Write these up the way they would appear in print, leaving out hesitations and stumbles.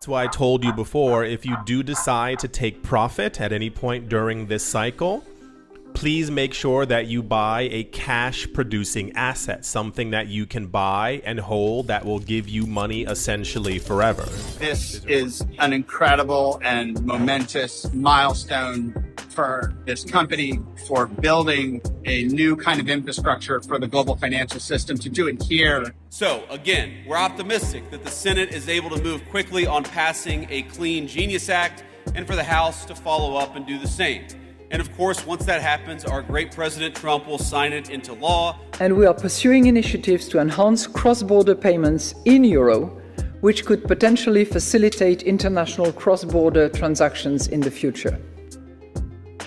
That's why I told you before, if you do decide to take profit at any point during this cycle, please make sure that you buy a cash producing asset, something that you can buy and hold that will give you money essentially forever. This is an incredible and momentous milestone for this company, for building a new kind of infrastructure for the global financial system, to do it here. So again, we're optimistic that the Senate is able to move quickly on passing a Clean Genius Act, and for the House to follow up and do the same. And of course, once that happens, our great President Trump will sign it into law. And we are pursuing initiatives to enhance cross-border payments in euro, which could potentially facilitate international cross-border transactions in the future.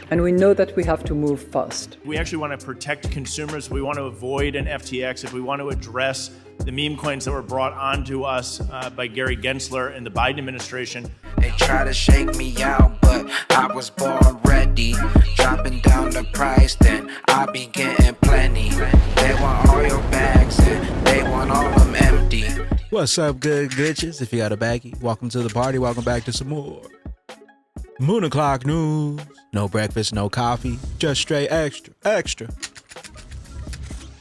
And we know that we have to move fast. We actually want to protect consumers. We want to avoid an FTX. If we want to address the meme coins that were brought onto us by Gary Gensler and the Biden administration. They try to shake me out, but I was born ready. Dropping down the price, then I'll be getting plenty. They want all your bags and they want all them empty. What's up, good glitches? If you got a baggie, welcome to the party. Welcome back to some more Moon O'Clock News. No breakfast, no coffee, just straight extra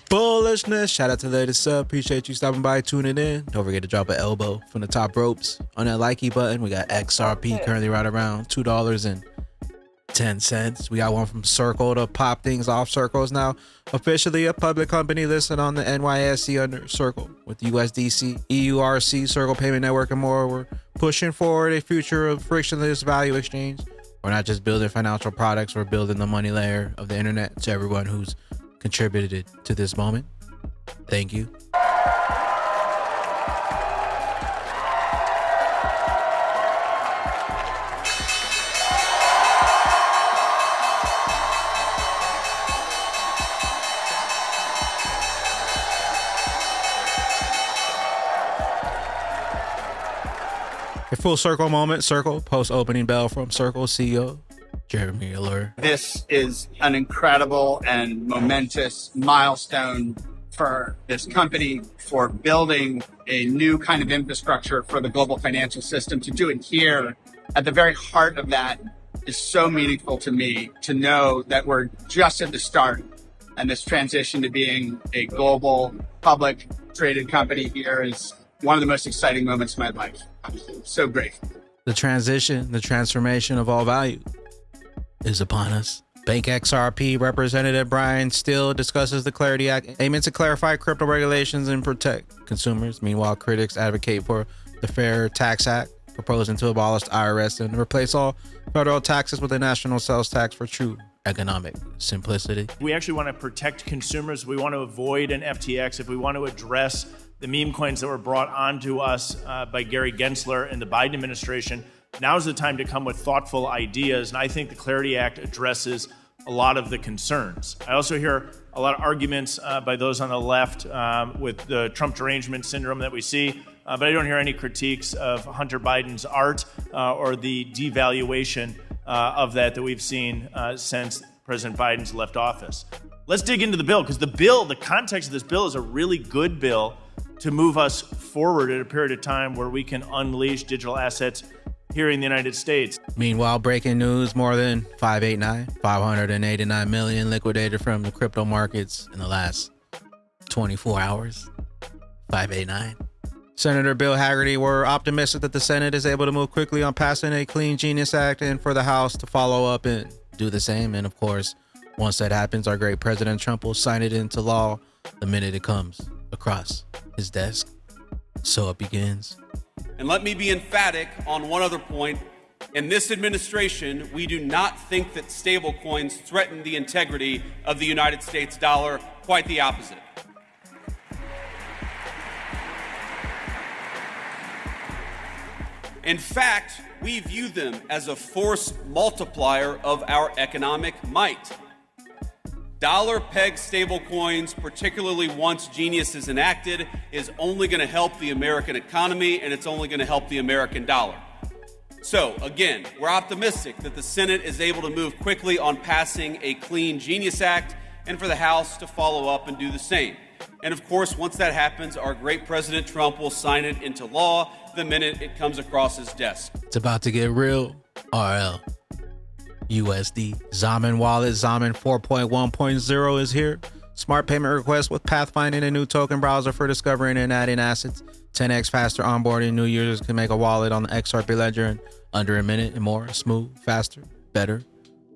bullishness. Shout out to the latest sub. Appreciate you stopping by, tuning in. Don't forget to drop an elbow from the top ropes on that likey button. We got XRP currently right around $2.10. We got one from Circle to pop things off. Circle's now officially a public company listed on the NYSE under Circle with USDC, EURC, Circle Payment Network, and more. We're pushing forward a future of frictionless value exchange. We're not just building financial products, we're building the money layer of the internet. To everyone who's contributed to this moment, thank you. A full Circle moment. Circle post opening bell from Circle CEO Jeremy Aller. This is an incredible and momentous milestone for this company, for building a new kind of infrastructure for the global financial system. To do it here, at the very heart of that, is so meaningful to me, to know that we're just at the start, and this transition to being a global public traded company here is one of the most exciting moments of my life. I'm so grateful. The transition, the transformation of all value is upon us. Bank XRP Representative Brian Steele discusses the Clarity Act, aiming to clarify crypto regulations and protect consumers. Meanwhile, critics advocate for the Fair Tax Act, proposing to abolish the IRS and replace all federal taxes with a national sales tax for true economic simplicity. We actually want to protect consumers. We want to avoid an FTX. If we want to address the meme coins that were brought onto us by Gary Gensler and the Biden administration, now's the time to come with thoughtful ideas. And I think the Clarity Act addresses a lot of the concerns. I also hear a lot of arguments by those on the left with the Trump derangement syndrome that we see, but I don't hear any critiques of Hunter Biden's art or the devaluation of that we've seen since President Biden's left office. Let's dig into the bill, because the context of this bill is a really good bill to move us forward at a period of time where we can unleash digital assets here in the United States. Meanwhile, breaking news, more than 589 million liquidated from the crypto markets in the last 24 hours. 589. Senator Bill Hagerty, we're optimistic that the Senate is able to move quickly on passing a Clean Genius Act, and for the House to follow up and do the same. And of course, once that happens, our great President Trump will sign it into law the minute it comes across his desk. So it begins. And let me be emphatic on one other point. In this administration, we do not think that stablecoins threaten the integrity of the United States dollar. Quite the opposite. In fact, we view them as a force multiplier of our economic might. Dollar-pegged stablecoins, particularly once Genius is enacted, is only going to help the American economy, and it's only going to help the American dollar. So, again, we're optimistic that the Senate is able to move quickly on passing a Clean Genius Act, and for the House to follow up and do the same. And of course, once that happens, our great President Trump will sign it into law. the minute it comes across his desk. It's about to get real. RL. USD. Zamin wallet. Zamin 4.1.0 is here. Smart payment request with pathfinding, a new token browser for discovering and adding assets. 10x faster onboarding. New users can make a wallet on the XRP ledger in under a minute and more. Smooth, faster, better.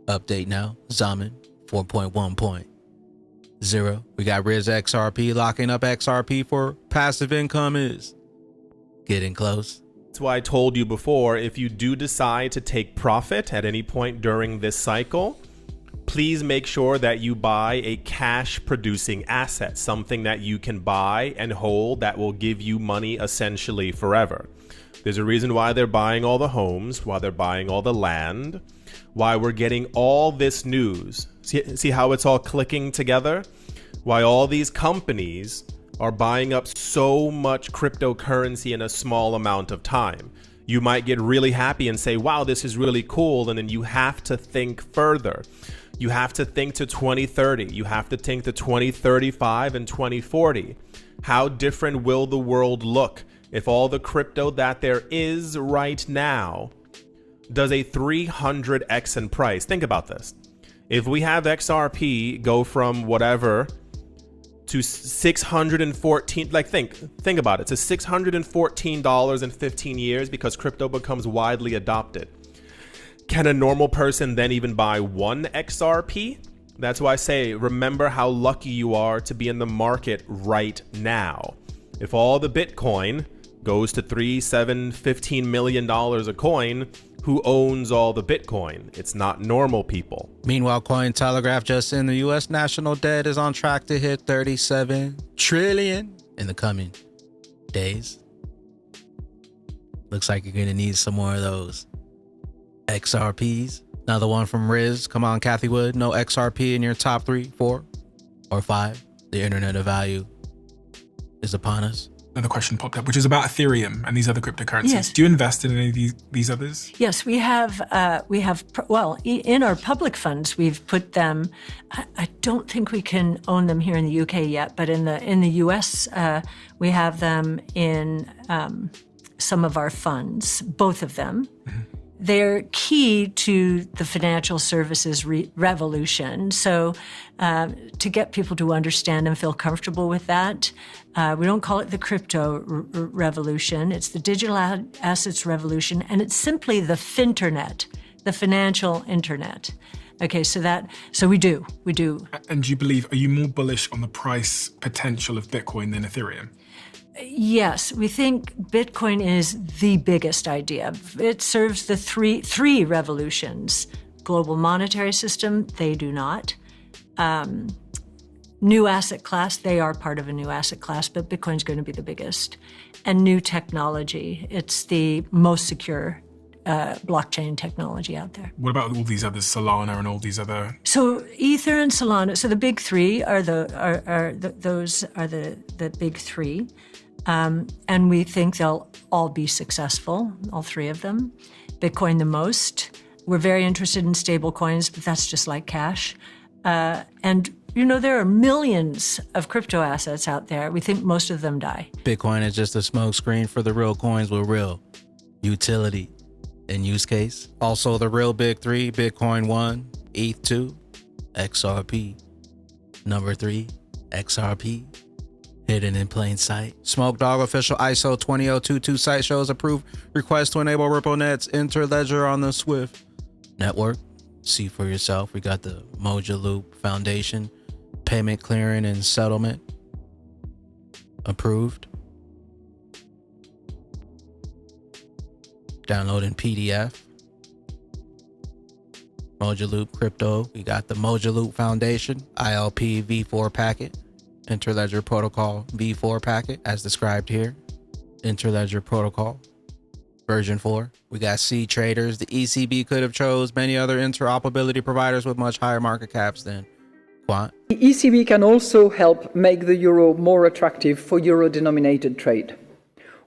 Update now. Zamin 4.1.0. We got Riz XRP. Locking up XRP for passive income is getting close. That's why I told you before, if you do decide to take profit at any point during this cycle, please make sure that you buy a cash producing asset, something that you can buy and hold that will give you money essentially forever. There's a reason why they're buying all the homes, why they're buying all the land, why we're getting all this news. See how it's all clicking together? Why all these companies are buying up so much cryptocurrency in a small amount of time. You might get really happy and say, wow, this is really cool. And then you have to think further. You have to think to 2030. You have to think to 2035 and 2040. How different will the world look if all the crypto that there is right now does a 300x in price? Think about this. If we have XRP go from whatever to 614, like think about it, to $614 in 15 years because crypto becomes widely adopted. Can a normal person then even buy one XRP? That's why I say, remember how lucky you are to be in the market right now. If all the Bitcoin goes to $15 million a coin, who owns all the Bitcoin? It's not normal people. Meanwhile, Cointelegraph just in, the U.S. national debt is on track to hit 37 trillion in the coming days. Looks like you're going to need some more of those XRPs. Another one from Riz. Come on, Kathy Wood. No XRP in your top 3, 4, or 5. The internet of value is upon us. Another question popped up, which is about Ethereum and these other cryptocurrencies. Yes. Do you invest in any of these others? Yes, we have, in our public funds, we've put them, I don't think we can own them here in the UK yet, but in the US, we have them in some of our funds, both of them. Mm-hmm. They're key to the financial services revolution. So to get people to understand and feel comfortable with that, we don't call it the crypto revolution. It's the digital assets revolution, and it's simply the finternet, the financial internet. Okay, so we do. And do you believe, are you more bullish on the price potential of Bitcoin than Ethereum? Yes, we think Bitcoin is the biggest idea. It serves the three revolutions. Global monetary system, they do not. New asset class, they are part of a new asset class, but Bitcoin's going to be the biggest. And new technology, it's the most secure blockchain technology out there. What about all these others, Solana and all these other? So Ether and Solana, so the big three are the big three. And we think they'll all be successful, all three of them. Bitcoin the most. We're very interested in stable coins, but that's just like cash. And, there are millions of crypto assets out there. We think most of them die. Bitcoin is just a smokescreen for the real coins with real utility and use case. Also, the real big three, Bitcoin 1, ETH 2, XRP. Number 3, XRP. Hidden in plain sight. Smoke Dog official ISO 20022 site shows approved request to enable RippleNet's Interledger on the Swift network. See for yourself. We got the Moja Loop Foundation payment clearing and settlement approved. Downloading PDF. Moja Loop Crypto. We got the Moja Loop Foundation ILP v4 packet. Interledger Protocol v4 packet as described here. Interledger Protocol version 4. We got C traders. The ECB could have chose many other interoperability providers with much higher market caps than Quant. The ECB can also help make the euro more attractive for euro-denominated trade.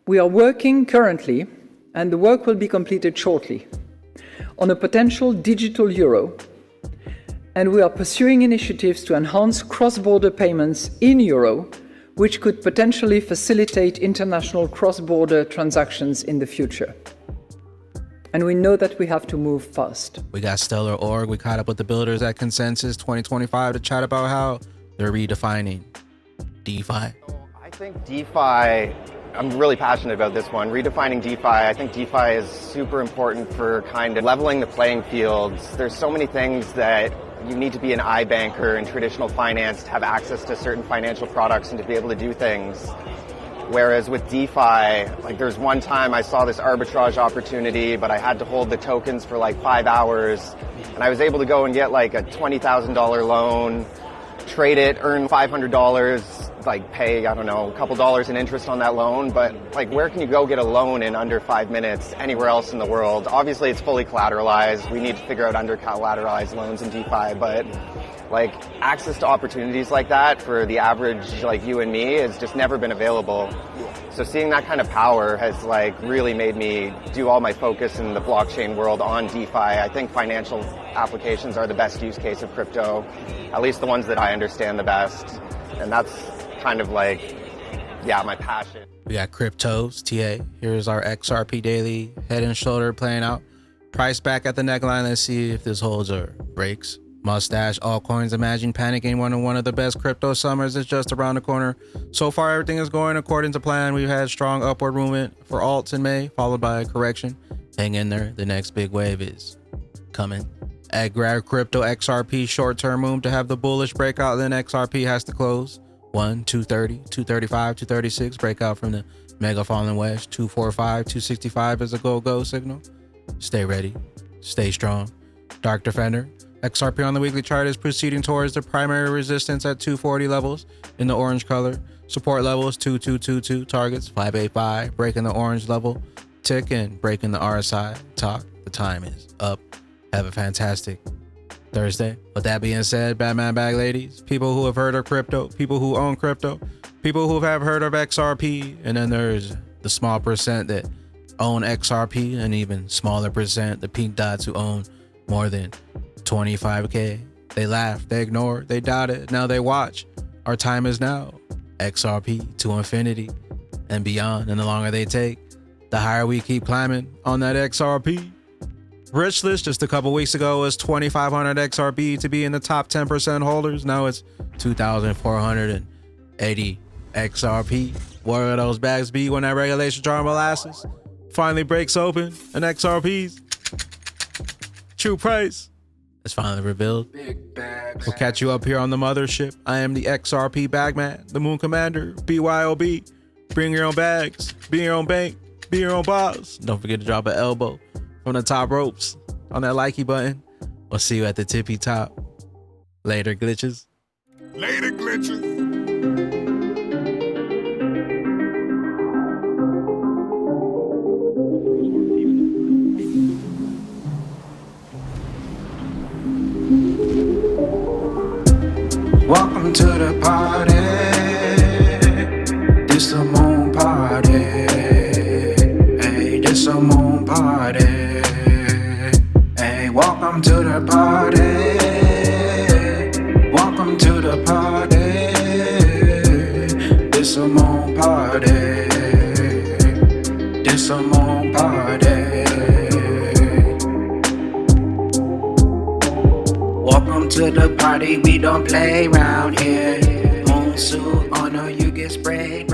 We are working currently, and the work will be completed shortly, on a potential digital euro. And we are pursuing initiatives to enhance cross-border payments in euro, which could potentially facilitate international cross-border transactions in the future. And we know that we have to move fast. We got Stellar.org. We caught up with the builders at Consensus 2025 to chat about how they're redefining DeFi. I think DeFi, I'm really passionate about this one. Redefining DeFi, I think DeFi is super important for kind of leveling the playing fields. There's so many things that you need to be an iBanker in traditional finance to have access to certain financial products and to be able to do things. Whereas with DeFi, like there's one time I saw this arbitrage opportunity, but I had to hold the tokens for like 5 hours. And I was able to go and get like a $20,000 loan, trade it, earn $500, like pay, I don't know, a couple dollars in interest on that loan. But like, where can you go get a loan in under 5 minutes anywhere else in the world? Obviously, it's fully collateralized. We need to figure out under collateralized loans in DeFi, but like access to opportunities like that for the average like you and me has just never been available. So seeing that kind of power has like really made me do all my focus in the blockchain world on DeFi. I think financial applications are the best use case of crypto, at least the ones that I understand the best. And that's kind of like, yeah, my passion. We got cryptos, TA. Here's our XRP daily head and shoulder playing out. Price back at the neckline. Let's see if this holds or breaks. Mustache, altcoins, imagine panicking when one of the best crypto summers is just around the corner. So far, everything is going according to plan. We've had strong upward movement for alts in May, followed by a correction. Hang in there. The next big wave is coming. At grab crypto XRP short-term move to have the bullish breakout, then XRP has to close. 230, 235, 236, breakout from the mega falling wedge. 245, 265 is a go signal. Stay ready. Stay strong. Dark Defender. XRP on the weekly chart is proceeding towards the primary resistance at 240 levels in the orange color. Support levels 2222, targets 585, breaking the orange level, tick and breaking the RSI talk. The time is up. Have a fantastic Thursday. With that being said, Batman Bag ladies, people who have heard of crypto, people who own crypto, people who have heard of XRP, and then there's the small percent that own XRP, and even smaller percent, the pink dots who own more than 25K. They laugh, they ignore, they doubt it. Now they watch. Our time is now. XRP to infinity and beyond. And the longer they take, the higher we keep climbing on that XRP. Rich list just a couple weeks ago was 2,500 XRP to be in the top 10% holders. Now it's 2,480 XRP. What will those bags be when that regulation jar molasses finally breaks open and XRP's true price is finally revealed? We'll catch you up here on the mothership. I am the XRP Bagman, the Moon Commander, BYOB. Bring your own bags, be your own bank, be your own boss. Don't forget to drop an elbow from the top ropes on that likey button. We'll see you at the tippy top. Later, glitches. Later, glitches. Welcome to the party. This a moon party. Hey, this a moon party. Hey, welcome to the party. Welcome to the party. This a moon party. This a moon party. Welcome to the party, we don't play around here. Moon suit on or you get sprayed.